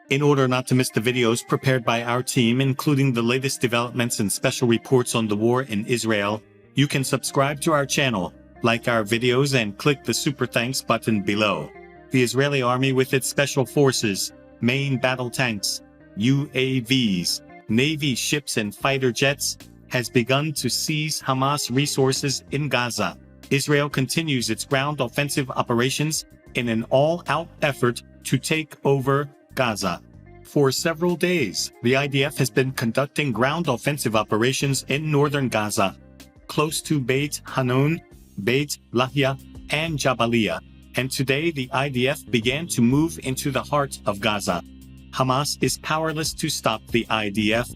In order not to miss the videos prepared by our team, including the latest developments and special reports on the war in Israel, you can subscribe to our channel, like our videos, and click the super thanks button below. The Israeli army with its special forces, main battle tanks, UAVs, Navy ships and fighter jets, has begun to seize Hamas resources in Gaza. Israel continues its ground offensive operations in an all-out effort to take over Gaza. For several days, the IDF has been conducting ground offensive operations in northern Gaza, close to Beit Hanun, Beit Lahia, and Jabalia, and today the IDF began to move into the heart of Gaza. Hamas is powerless to stop the IDF.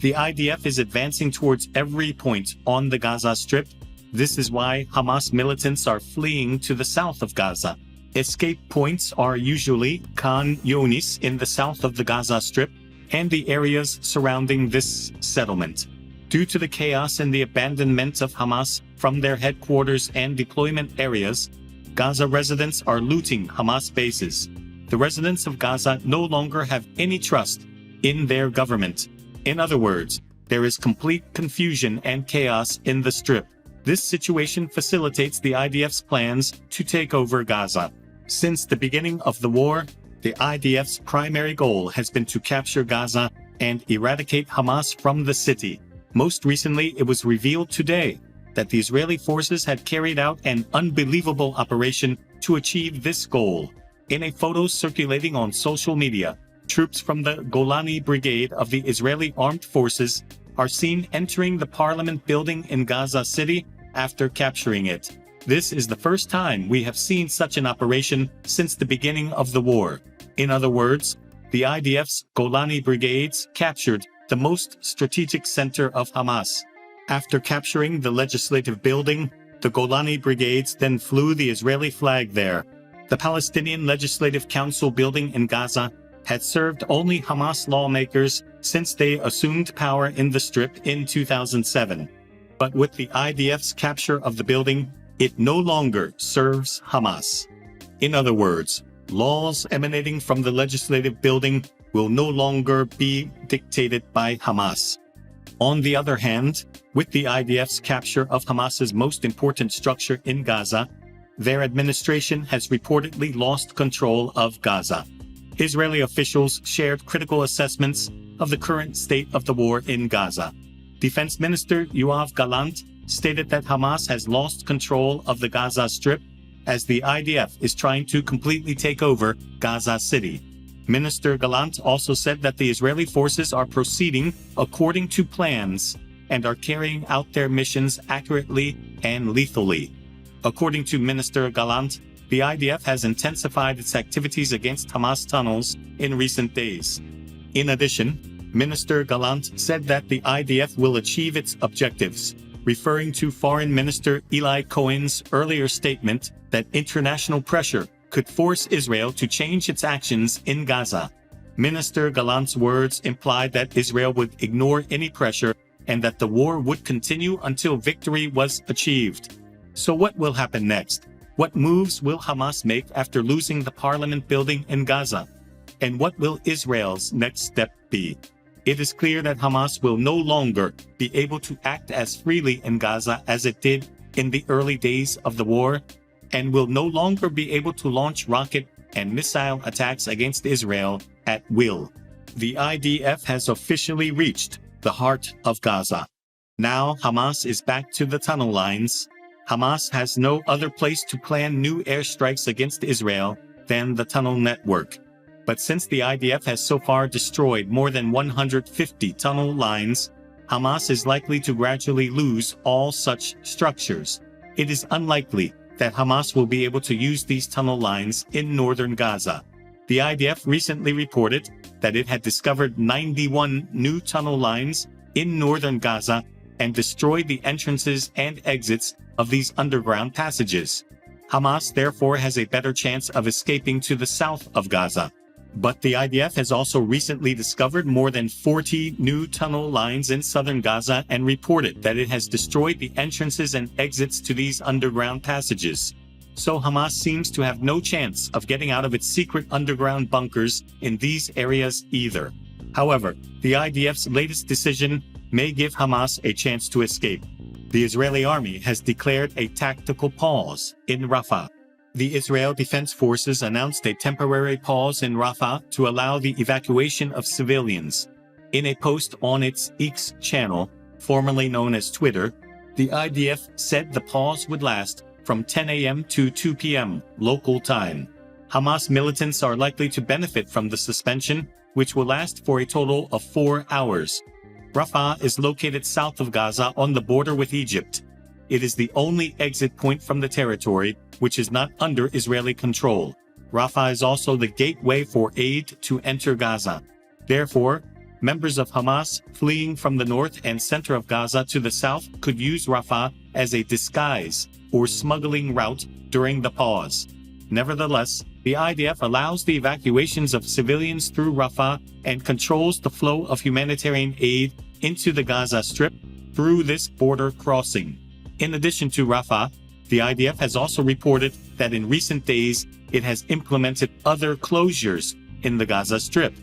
The IDF is advancing towards every point on the Gaza Strip. This is why Hamas militants are fleeing to the south of Gaza. Escape points are usually Khan Younis in the south of the Gaza Strip and the areas surrounding this settlement. Due to the chaos and the abandonment of Hamas from their headquarters and deployment areas, Gaza residents are looting Hamas bases. The residents of Gaza no longer have any trust in their government. In other words, there is complete confusion and chaos in the Strip. This situation facilitates the IDF's plans to take over Gaza. Since the beginning of the war, the IDF's primary goal has been to capture Gaza and eradicate Hamas from the city. Most recently, it was revealed today that the Israeli forces had carried out an unbelievable operation to achieve this goal. In a photo circulating on social media, troops from the Golani Brigade of the Israeli Armed Forces are seen entering the parliament building in Gaza City after capturing it. This is the first time we have seen such an operation since the beginning of the war. In other words, the IDF's Golani Brigades captured the most strategic center of Hamas. After capturing the legislative building, the Golani Brigades then flew the Israeli flag there. The Palestinian Legislative Council building in Gaza had served only Hamas lawmakers since they assumed power in the Strip in 2007. But with the IDF's capture of the building, it no longer serves Hamas. In other words, laws emanating from the legislative building will no longer be dictated by Hamas. On the other hand, with the IDF's capture of Hamas's most important structure in Gaza, their administration has reportedly lost control of Gaza. Israeli officials shared critical assessments of the current state of the war in Gaza. Defense Minister Yoav Gallant stated that Hamas has lost control of the Gaza Strip as the IDF is trying to completely take over Gaza City. Minister Gallant also said that the Israeli forces are proceeding according to plans and are carrying out their missions accurately and lethally. According to Minister Gallant, the IDF has intensified its activities against Hamas tunnels in recent days. In addition, Minister Gallant said that the IDF will achieve its objectives, referring to Foreign Minister Eli Cohen's earlier statement that international pressure could force Israel to change its actions in Gaza. Minister Gallant's words implied that Israel would ignore any pressure and that the war would continue until victory was achieved. So what will happen next? What moves will Hamas make after losing the parliament building in Gaza? And what will Israel's next step be? It is clear that Hamas will no longer be able to act as freely in Gaza as it did in the early days of the war, and will no longer be able to launch rocket and missile attacks against Israel at will. The IDF has officially reached the heart of Gaza. Now Hamas is back to the tunnel lines. Hamas has no other place to plan new airstrikes against Israel than the tunnel network. But since the IDF has so far destroyed more than 150 tunnel lines, Hamas is likely to gradually lose all such structures. It is unlikely that Hamas will be able to use these tunnel lines in northern Gaza. The IDF recently reported that it had discovered 91 new tunnel lines in northern Gaza and destroyed the entrances and exits of these underground passages. Hamas therefore has a better chance of escaping to the south of Gaza. But the IDF has also recently discovered more than 40 new tunnel lines in southern Gaza and reported that it has destroyed the entrances and exits to these underground passages. so Hamas seems to have no chance of getting out of its secret underground bunkers in these areas either. However, the IDF's latest decision may give Hamas a chance to escape. The Israeli army has declared a tactical pause in Rafah. The Israel Defense Forces announced a temporary pause in Rafah to allow the evacuation of civilians. In a post on its X channel, formerly known as Twitter, the IDF said the pause would last from 10 a.m. to 2 p.m. local time. Hamas militants are likely to benefit from the suspension, which will last for a total of 4 hours. Rafah is located south of Gaza on the border with Egypt. It is the only exit point from the territory, which is not under Israeli control. Rafah is also the gateway for aid to enter Gaza. Therefore, members of Hamas fleeing from the north and center of Gaza to the south could use Rafah as a disguise or smuggling route during the pause. Nevertheless, the IDF allows the evacuations of civilians through Rafah and controls the flow of humanitarian aid into the Gaza Strip through this border crossing. In addition to Rafah, the IDF has also reported that in recent days it has implemented other closures in the Gaza Strip.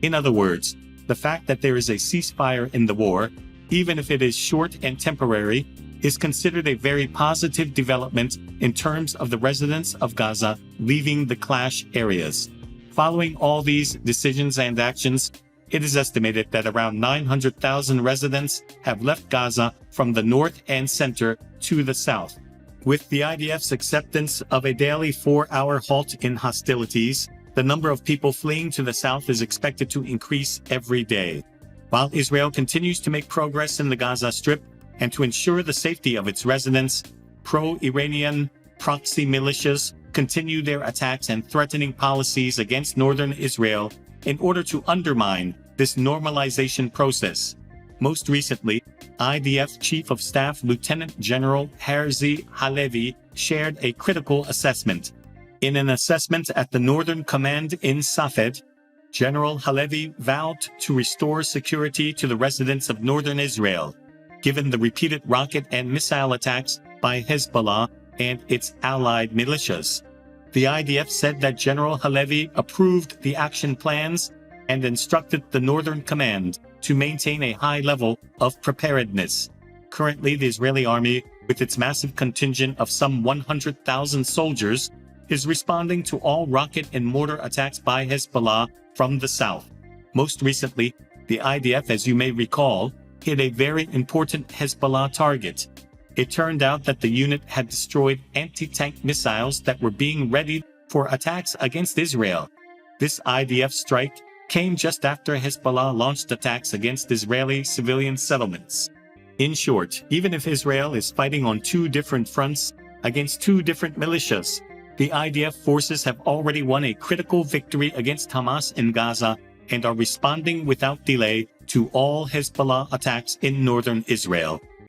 In other words, the fact that there is a ceasefire in the war, even if it is short and temporary, is considered a very positive development in terms of the residents of Gaza leaving the clash areas. Following all these decisions and actions, it is estimated that around 900,000 residents have left Gaza from the north and center to the south. With the IDF's acceptance of a daily 4-hour halt in hostilities, the number of people fleeing to the south is expected to increase every day. While Israel continues to make progress in the Gaza Strip and to ensure the safety of its residents, pro-Iranian proxy militias continue their attacks and threatening policies against northern Israel in order to undermine this normalization process. Most recently, IDF Chief of Staff Lieutenant General Herzi Halevi shared a critical assessment. In an assessment at the Northern Command in Safed, General Halevi vowed to restore security to the residents of northern Israel, given the repeated rocket and missile attacks by Hezbollah and its allied militias. The IDF said that General Halevi approved the action plans and instructed the Northern Command to maintain a high level of preparedness. Currently, the Israeli army, with its massive contingent of some 100,000 soldiers, is responding to all rocket and mortar attacks by Hezbollah from the south. Most recently, the IDF, as you may recall, hit a very important Hezbollah target. It turned out that the unit had destroyed anti-tank missiles that were being readied for attacks against Israel. This IDF strike came just after Hezbollah launched attacks against Israeli civilian settlements. In short, even if Israel is fighting on 2 different fronts against 2 different militias, the IDF forces have already won a critical victory against Hamas in Gaza and are responding without delay to all Hezbollah attacks in northern Israel.